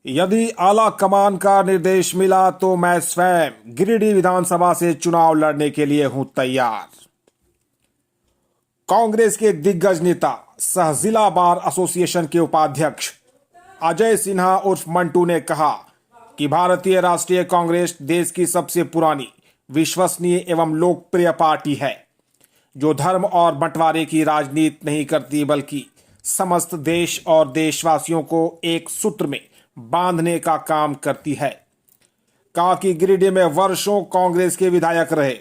यदि आला कमान का निर्देश मिला तो मैं स्वयं गिरिडीह विधानसभा से चुनाव लड़ने के लिए हूं तैयार। कांग्रेस के दिग्गज नेता सह जिला बार एसोसिएशन के उपाध्यक्ष अजय सिन्हा उर्फ मंटू ने कहा कि भारतीय राष्ट्रीय कांग्रेस देश की सबसे पुरानी, विश्वसनीय एवं लोकप्रिय पार्टी है, जो धर्म और बंटवारे की राजनीति नहीं करती बल्कि समस्त देश और देशवासियों को एक सूत्र में बांधने का काम करती है। कहा कि गिरिडीह में वर्षों कांग्रेस के विधायक रहे,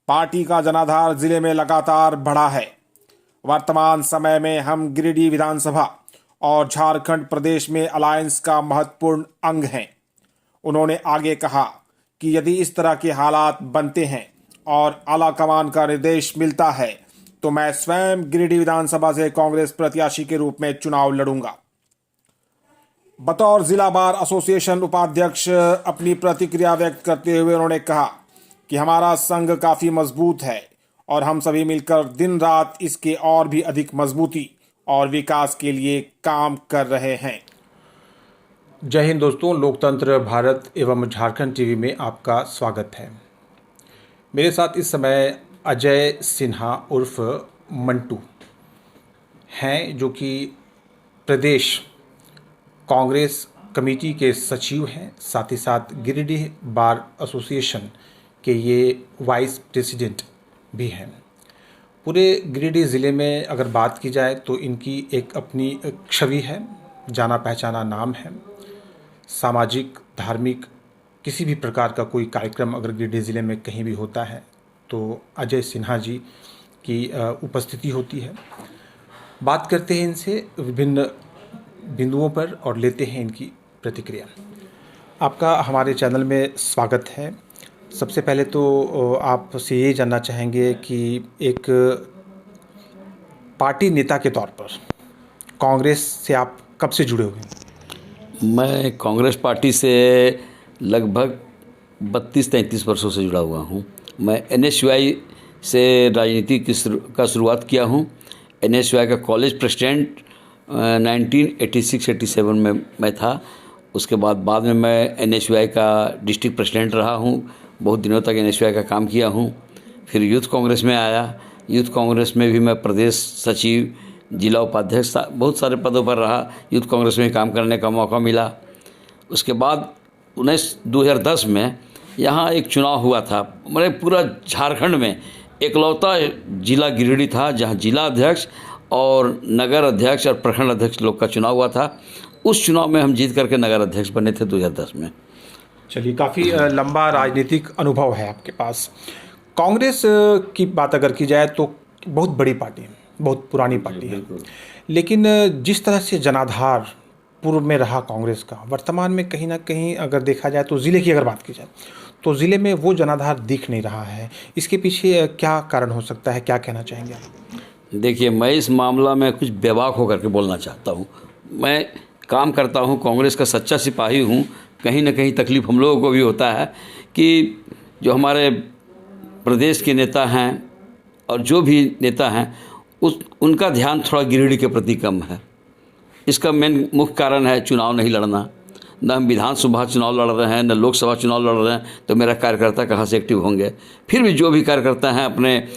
पार्टी का जनाधार जिले में लगातार बढ़ा है। वर्तमान समय में हम गिरिडीह विधानसभा और झारखंड प्रदेश में अलायंस का महत्वपूर्ण अंग हैं। उन्होंने आगे कहा कि यदि इस तरह के हालात बनते हैं और आलाकमान का निर्देश मिलता है तो मैं स्वयं गिरिडीह विधानसभा से कांग्रेस प्रत्याशी के रूप में चुनाव लड़ूंगा। बतौर जिला बार एसोसिएशन उपाध्यक्ष अपनी प्रतिक्रिया व्यक्त करते हुए उन्होंने कहा कि हमारा संघ काफी मजबूत है और हम सभी मिलकर दिन रात इसके और भी अधिक मजबूती और विकास के लिए काम कर रहे हैं। जय हिंद दोस्तों, लोकतंत्र भारत एवं झारखंड टीवी में आपका स्वागत है। मेरे साथ इस समय अजय सिन्हा उर्फ मंटू हैं, जो कि प्रदेश कांग्रेस कमेटी के सचिव हैं, साथ ही साथ गिरिडीह बार एसोसिएशन के ये वाइस प्रेसिडेंट भी हैं। पूरे गिरिडीह ज़िले में अगर बात की जाए तो इनकी एक अपनी छवि है, जाना पहचाना नाम है। सामाजिक, धार्मिक, किसी भी प्रकार का कोई कार्यक्रम अगर गिरिडीह ज़िले में कहीं भी होता है तो अजय सिन्हा जी की उपस्थिति होती है। बात करते हैं इनसे विभिन्न बिंदुओं पर और लेते हैं इनकी प्रतिक्रिया। आपका हमारे चैनल में स्वागत है। सबसे पहले तो आपसे ये जानना चाहेंगे कि एक पार्टी नेता के तौर पर कांग्रेस से आप कब से जुड़े हुए हैं? मैं कांग्रेस पार्टी से लगभग 32-33 वर्षों से जुड़ा हुआ हूँ। मैं NSUI से राजनीति का शुरुआत किया हूँ। NSUI का कॉलेज प्रेसिडेंट 1986-87 में मैं था। उसके बाद में मैं NSUI का डिस्ट्रिक्ट प्रेसिडेंट रहा हूँ। बहुत दिनों तक NSUI का काम किया हूँ। फिर यूथ कांग्रेस में आया। यूथ कांग्रेस में भी मैं प्रदेश सचिव, जिला उपाध्यक्ष, बहुत सारे पदों पर रहा। यूथ कांग्रेस में काम करने का मौका मिला। उसके बाद 2010 में यहाँ एक चुनाव हुआ था। मेरे पूरा झारखंड में एकलौता जिला गिरिडीह था जहाँ जिला अध्यक्ष और नगर अध्यक्ष और प्रखंड अध्यक्ष लोग का चुनाव हुआ था। उस चुनाव में हम जीत करके नगर अध्यक्ष बने थे 2010 में। चलिए, काफ़ी लंबा राजनीतिक अनुभव है आपके पास। कांग्रेस की बात अगर की जाए तो बहुत बड़ी पार्टी है, बहुत पुरानी पार्टी है, लेकिन जिस तरह से जनाधार पूर्व में रहा कांग्रेस का, वर्तमान में कहीं ना कहीं अगर देखा जाए तो ज़िले की अगर बात की जाए तो ज़िले में वो जनाधार दिख नहीं रहा है। इसके पीछे क्या कारण हो सकता है, क्या कहना चाहेंगे आप? देखिए, मैं इस मामला में कुछ बेबाक होकर के बोलना चाहता हूँ। मैं काम करता हूँ, कांग्रेस का सच्चा सिपाही हूँ। कहीं ना कहीं तकलीफ़ हम लोगों को भी होता है कि जो हमारे प्रदेश के नेता हैं और जो भी नेता हैं उनका ध्यान थोड़ा गिरिडीह के प्रति कम है। इसका मेन मुख्य कारण है चुनाव नहीं लड़ना। न हम विधानसभा चुनाव लड़ रहे हैं, न लोकसभा चुनाव लड़ रहे हैं, तो मेरा कार्यकर्ता कहाँ से एक्टिव होंगे। फिर भी जो भी कार्यकर्ता हैं अपने,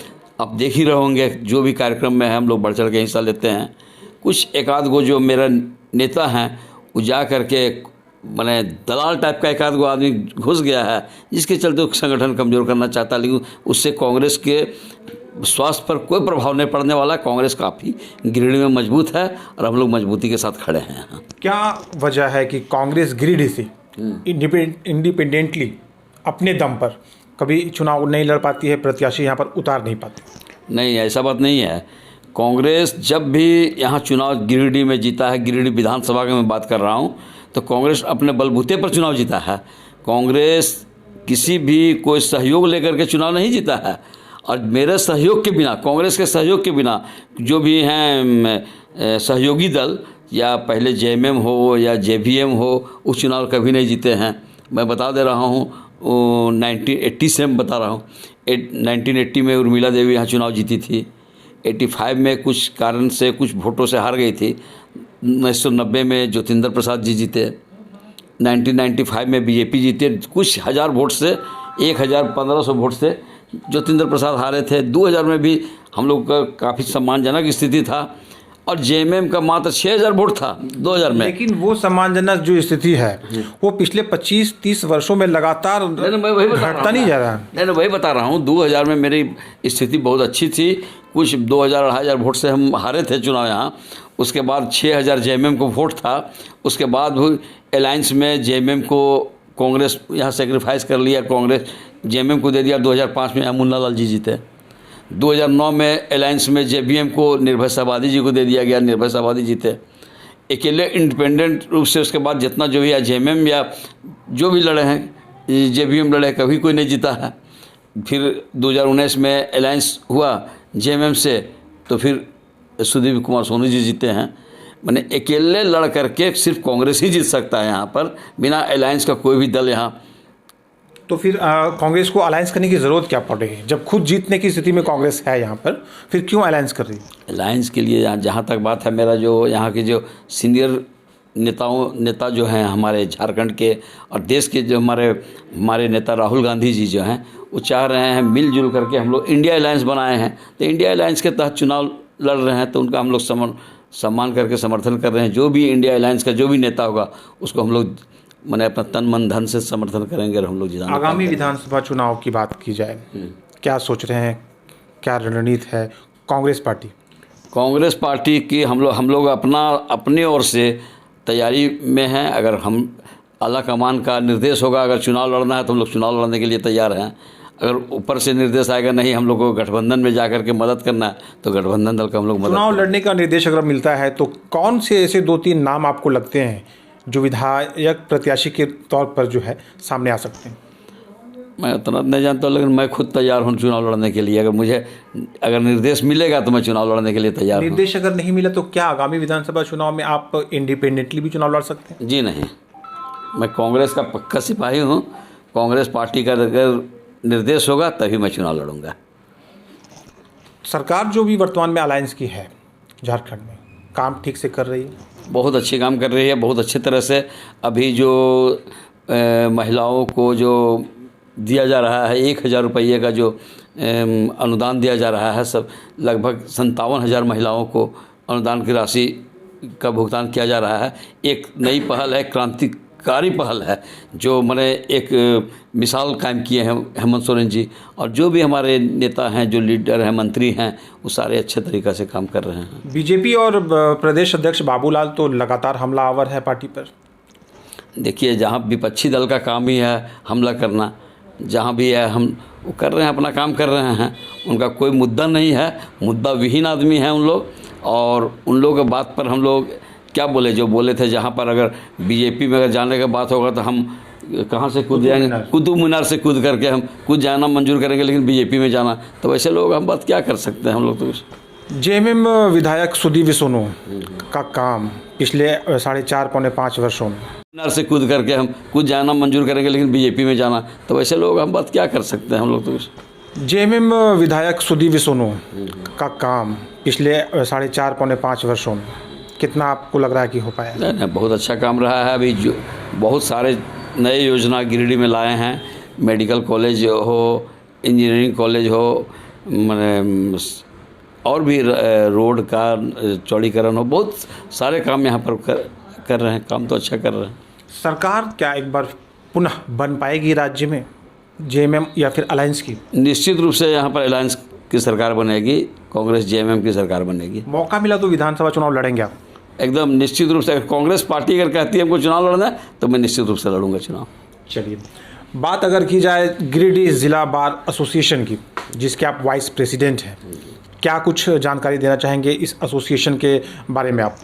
आप देख ही रहे होंगे, जो भी कार्यक्रम में है हम लोग बढ़ चढ़ के हिस्सा लेते हैं। कुछ एक आध गो जो मेरा नेता हैं वो जा करके मैंने दलाल टाइप का एक आध गो आदमी घुस गया है, जिसके चलते संगठन कमज़ोर करना चाहता, लेकिन उससे कांग्रेस के स्वास्थ्य पर कोई प्रभाव नहीं पड़ने वाला। कांग्रेस काफ़ी गिरिडीह में मजबूत है और हम लोग मजबूती के साथ खड़े हैं। क्या वजह है कि कांग्रेस गिरिडीह से इंडिपेंडेंटली अपने दम पर कभी चुनाव नहीं लड़ पाती है, प्रत्याशी यहाँ पर उतार नहीं पाते? नहीं, ऐसा बात नहीं है। कांग्रेस जब भी यहाँ चुनाव गिरिडीह में जीता है, गिरिडीह विधानसभा की मैं बात कर रहा हूँ, तो कांग्रेस अपने बलबूते पर चुनाव जीता है। कांग्रेस किसी भी कोई सहयोग लेकर के चुनाव नहीं जीता है। और मेरे सहयोग के बिना, कांग्रेस के सहयोग के बिना जो भी हैं सहयोगी दल, या पहले JMM हो या JVM हो, उस चुनाव कभी नहीं जीते हैं। मैं बता दे रहा हूँ, 1980 से मैं बता रहा हूँ। 1980 में उर्मिला देवी यहाँ चुनाव जीती थी। 85 में कुछ कारण से, कुछ वोटों से हार गई थी। 1990 में ज्योतिंदर प्रसाद जी जीते। 1995 में बीजेपी जीते कुछ हज़ार वोट से, 1,1500 वोट से ज्योतिंद्र प्रसाद हारे थे। 2000 में भी हम लोग का काफ़ी सम्मानजनक स्थिति था और जेएमएम का मात्र 6000 वोट था 2000 में। लेकिन वो सम्मानजनक जो स्थिति है वो पिछले 25-30 वर्षों में लगातार घटता नहीं जा रहा। नहीं, वही बता रहा हूँ। 2000 में मेरी स्थिति बहुत अच्छी थी, कुछ 2000-2500 वोट से हम हारे थे चुनाव यहाँ। उसके बाद 6000 जेएमएम को वोट था। उसके बाद भी अलायंस में जेएमएम को कांग्रेस यहाँ सेक्रीफाइस कर लिया, कांग्रेस जेएमएम को दे दिया। 2005 में मुन्ना लाल जी जीते। 2009 में अलायंस में जेबीएम को निर्भय शाहबादी जी को दे दिया गया, निर्भय शाहबादी जीते अकेले इंडिपेंडेंट रूप से। उसके बाद जितना जो भी या जेएमएम या जो भी लड़े हैं, जेबीएम लड़े, कभी कोई नहीं जीता है। फिर 2019 में अलायंस हुआ जेएमएम से, तो फिर सुदीप कुमार सोनी जी जीते हैं। मैंने अकेले लड़ करके सिर्फ कांग्रेस ही जीत सकता है यहाँ पर, बिना अलायंस का कोई भी दल यहाँ। तो फिर कांग्रेस को अलायंस करने की ज़रूरत क्या पड़ेगी जब खुद जीतने की स्थिति में कांग्रेस है यहाँ पर, फिर क्यों अलायंस कर रही है? अलायंस के लिए जहाँ तक बात है, मेरा जो यहाँ के जो सीनियर नेता जो हैं हमारे झारखंड के और देश के, जो हमारे नेता राहुल गांधी जी जो हैं, वो चाह रहे हैं मिलजुल करके हम लोग इंडिया अलायंस बनाए हैं। तो इंडिया अलायंस के तहत चुनाव लड़ रहे हैं, तो उनका हम लोग सम्मान करके समर्थन कर रहे हैं। जो भी इंडिया अलायंस का जो भी नेता होगा उसको हम लोग मैंने अपना तन मन धन से समर्थन करेंगे और हम लोग जिताएंगे। आगामी विधानसभा चुनाव की बात की जाए, क्या सोच रहे हैं, क्या रणनीति है कांग्रेस पार्टी की? हम लोग अपने ओर से तैयारी में हैं। अगर हम आला कमान का निर्देश होगा, अगर चुनाव लड़ना है तो हम लोग चुनाव लड़ने के लिए तैयार हैं। अगर ऊपर से निर्देश आएगा नहीं, हम लोग को गठबंधन में जा करके मदद करना है, तो गठबंधन दल का हम लोग मदद। चुनाव लड़ने का निर्देश अगर मिलता है तो कौन से ऐसे 2-3 नाम आपको लगते हैं जो विधायक प्रत्याशी के तौर पर जो है सामने आ सकते हैं? मैं उतना नहीं जानता, लेकिन मैं खुद तैयार हूँ चुनाव लड़ने के लिए। अगर निर्देश मिलेगा तो मैं चुनाव लड़ने के लिए तैयार हूँ। निर्देश अगर नहीं मिला तो क्या आगामी विधानसभा चुनाव में आप इंडिपेंडेंटली भी चुनाव लड़ सकते हैं? जी नहीं, मैं कांग्रेस का पक्का सिपाही हूँ। कांग्रेस पार्टी का अगर निर्देश होगा तभी मैं चुनाव लड़ूंगा। सरकार जो भी वर्तमान में अलायंस की है झारखंड में, काम ठीक से कर रही है? बहुत अच्छी काम कर रही है, बहुत अच्छी तरह से। अभी जो महिलाओं को जो दिया जा रहा है 1000 रुपये का जो अनुदान दिया जा रहा है, सब लगभग 57,000 महिलाओं को अनुदान की राशि का भुगतान किया जा रहा है। एक नई पहल है, क्रांतिकारी पहल है, जो मैंने एक मिसाल कायम किए हैं हेमंत सोरेन जी। और जो भी हमारे नेता हैं, जो लीडर हैं, मंत्री हैं, वो सारे अच्छे तरीक़े से काम कर रहे हैं। बीजेपी और प्रदेश अध्यक्ष बाबूलाल तो लगातार हमलावर है पार्टी पर। देखिए, जहाँ विपक्षी दल का काम ही है हमला करना, जहाँ भी है हम वो कर रहे हैं, अपना काम कर रहे हैं। उनका कोई मुद्दा नहीं है, मुद्दा विहीन आदमी हैं उन लोग। और उन लोगों के बात पर हम लोग क्या बोले, जो बोले थे, जहाँ पर अगर बीजेपी में अगर जाने का बात होगा तो हम कहाँ से कूद जाएंगे, कुतुब मीनार से कूद करके हम कूद जाना मंजूर करेंगे, लेकिन बीजेपी में जाना तो वैसे लोग हम बात क्या कर सकते हैं हम लोग। तो जेएमएम विधायक सुदीप सोनू का काम पिछले 4.5-5 वर्षों में मीनार से कूद करके हम कूद जाना मंजूर करेंगे, लेकिन बीजेपी में जाना तो वैसे लोग हम बात क्या कर सकते हैं हम लोग। तो जेएमएम विधायक सुदीप सोनू का काम पिछले 4.5-5 वर्षों में कितना आपको लग रहा है कि हो पाया? नहीं, बहुत अच्छा काम रहा है। अभी जो बहुत सारे नए योजना गिरिडीह में लाए हैं, मेडिकल कॉलेज हो, इंजीनियरिंग कॉलेज हो, मैंने और भी रोड का चौड़ीकरण हो, बहुत सारे काम यहाँ पर कर रहे हैं। काम तो अच्छा कर रहे हैं। सरकार क्या एक बार पुनः बन पाएगी राज्य में, जेएमएम या फिर अलायंस की? निश्चित रूप से यहाँ पर अलायंस की सरकार बनेगी, कांग्रेस जेएमएम की सरकार बनेगी। मौका मिला तो विधानसभा चुनाव लड़ेंगे आप? एकदम निश्चित रूप से। अगर कांग्रेस पार्टी अगर कहती है हमको चुनाव लड़ना है तो मैं निश्चित रूप से लड़ूंगा चुनाव। चलिए, बात अगर की जाए गिरिडीह जिला बार एसोसिएशन की, जिसके आप वाइस प्रेसिडेंट हैं, क्या कुछ जानकारी देना चाहेंगे इस एसोसिएशन के बारे में आप?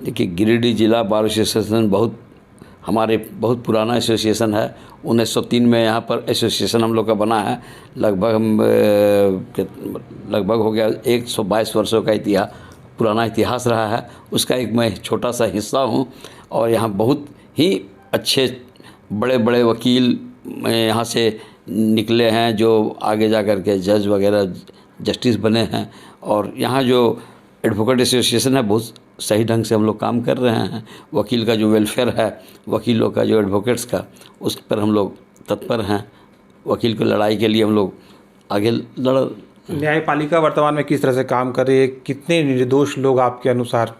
देखिए, गिरिडीह जिला बार एसोसिएशन बहुत पुराना एसोसिएशन है। 1903 में यहाँ पर एसोसिएशन हम लोग का बना है। लगभग हो गया 122 वर्षों का पुराना इतिहास रहा है। उसका एक मैं छोटा सा हिस्सा हूँ। और यहाँ बहुत ही अच्छे बड़े बड़े वकील यहाँ से निकले हैं, जो आगे जा कर के जज वगैरह जस्टिस बने हैं। और यहाँ जो एडवोकेट एसोसिएशन है बहुत सही ढंग से हम लोग काम कर रहे हैं। वकील का जो वेलफेयर है, वकीलों का जो एडवोकेट्स का, उस पर हम लोग तत्पर हैं। वकील की लड़ाई के लिए हम लोग आगे लड़। न्यायपालिका वर्तमान में किस तरह से काम कर रही है? कितने निर्दोष लोग आपके अनुसार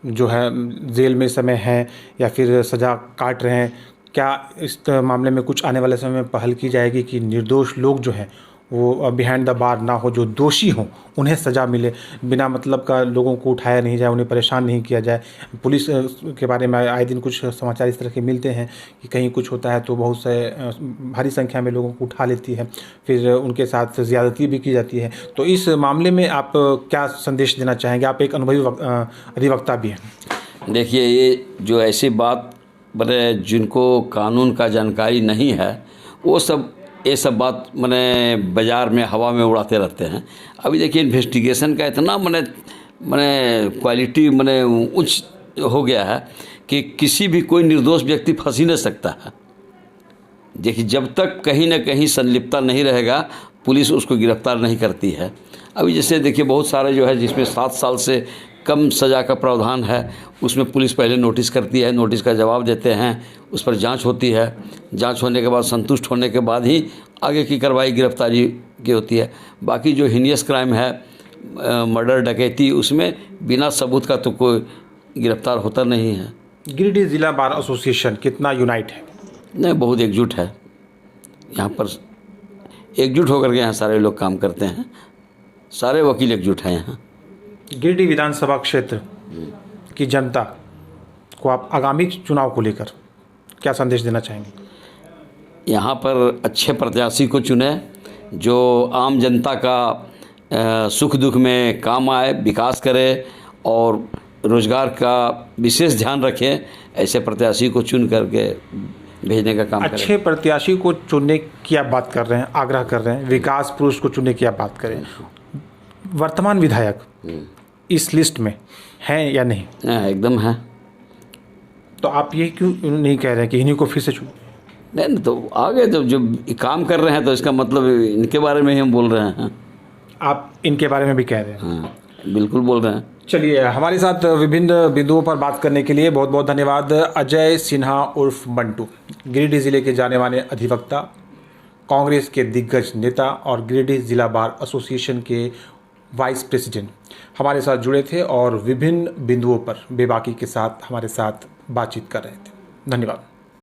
जो है जेल में इस समय हैं या फिर सज़ा काट रहे हैं? क्या इस मामले में कुछ आने वाले समय में पहल की जाएगी कि निर्दोष लोग जो हैं वो बिहाइंड द बार ना हो, जो दोषी हों उन्हें सज़ा मिले, बिना मतलब का लोगों को उठाया नहीं जाए, उन्हें परेशान नहीं किया जाए? पुलिस के बारे में आए दिन कुछ समाचार इस तरह के मिलते हैं कि कहीं कुछ होता है तो बहुत से भारी संख्या में लोगों को उठा लेती है, फिर उनके साथ ज़्यादती भी की जाती है। तो इस मामले में आप क्या संदेश देना चाहेंगे? आप एक अनुभवी अधिवक्ता भी हैं। देखिए, ये जो ऐसी बात मैंने जिनको कानून का जानकारी नहीं है वो सब ये सब बात मैंने बाज़ार में हवा में उड़ाते रहते हैं। अभी देखिए इन्वेस्टिगेशन का इतना मैंने क्वालिटी मैंने उच्च हो गया है कि किसी भी कोई निर्दोष व्यक्ति फंस ही नहीं सकता है। देखिए, जब तक कहीं ना कहीं संलिप्तता नहीं रहेगा पुलिस उसको गिरफ्तार नहीं करती है। अभी जैसे देखिए बहुत सारे जो है जिसमें 7 साल से कम सज़ा का प्रावधान है, उसमें पुलिस पहले नोटिस करती है, नोटिस का जवाब देते हैं, उस पर जांच होती है, जांच होने के बाद संतुष्ट होने के बाद ही आगे की कार्रवाई गिरफ्तारी की होती है। बाकी जो हीनियस क्राइम है, मर्डर, डकैती, उसमें बिना सबूत का तो कोई गिरफ्तार होता नहीं है। गिरिडीह जिला बार एसोसिएशन कितना यूनाइट है? नहीं, बहुत एकजुट है। यहाँ पर एकजुट होकर के यहाँ सारे लोग काम करते हैं, सारे वकील एकजुट हैं यहाँ। गिरिडीह विधानसभा क्षेत्र की जनता को आप आगामी चुनाव को लेकर क्या संदेश देना चाहेंगे? यहाँ पर अच्छे प्रत्याशी को चुने जो आम जनता का सुख दुख में काम आए, विकास करे और रोजगार का विशेष ध्यान रखें। ऐसे प्रत्याशी को चुन करके भेजने का काम करें। अच्छे प्रत्याशी को चुनने की आप बात कर रहे हैं, आग्रह कर रहे हैं, विकास पुरुष को चुनने की आप बात करें। वर्तमान विधायक इस लिस्ट में हैं या नहीं? एकदम है। तो आप ये क्यों नहीं कह रहे हैं कि इन्हीं को फिर से चुन? नहीं, तो आगे जो काम कर रहे हैं तो इसका मतलब इनके बारे में ही हम बोल रहे हैं। आप इनके बारे में भी कह रहे हैं? हाँ, बिल्कुल बोल रहे हैं। चलिए, हमारे साथ विभिन्न बिंदुओं पर बात करने के लिए बहुत बहुत धन्यवाद। अजय सिन्हा उर्फ मंटू, गिरिडीह जिले के जाने माने अधिवक्ता, कांग्रेस के दिग्गज नेता और गिरिडीह जिला बार एसोसिएशन के वाइस प्रेसिडेंट हमारे साथ जुड़े थे और विभिन्न बिंदुओं पर बेबाकी के साथ हमारे साथ बातचीत कर रहे थे। धन्यवाद।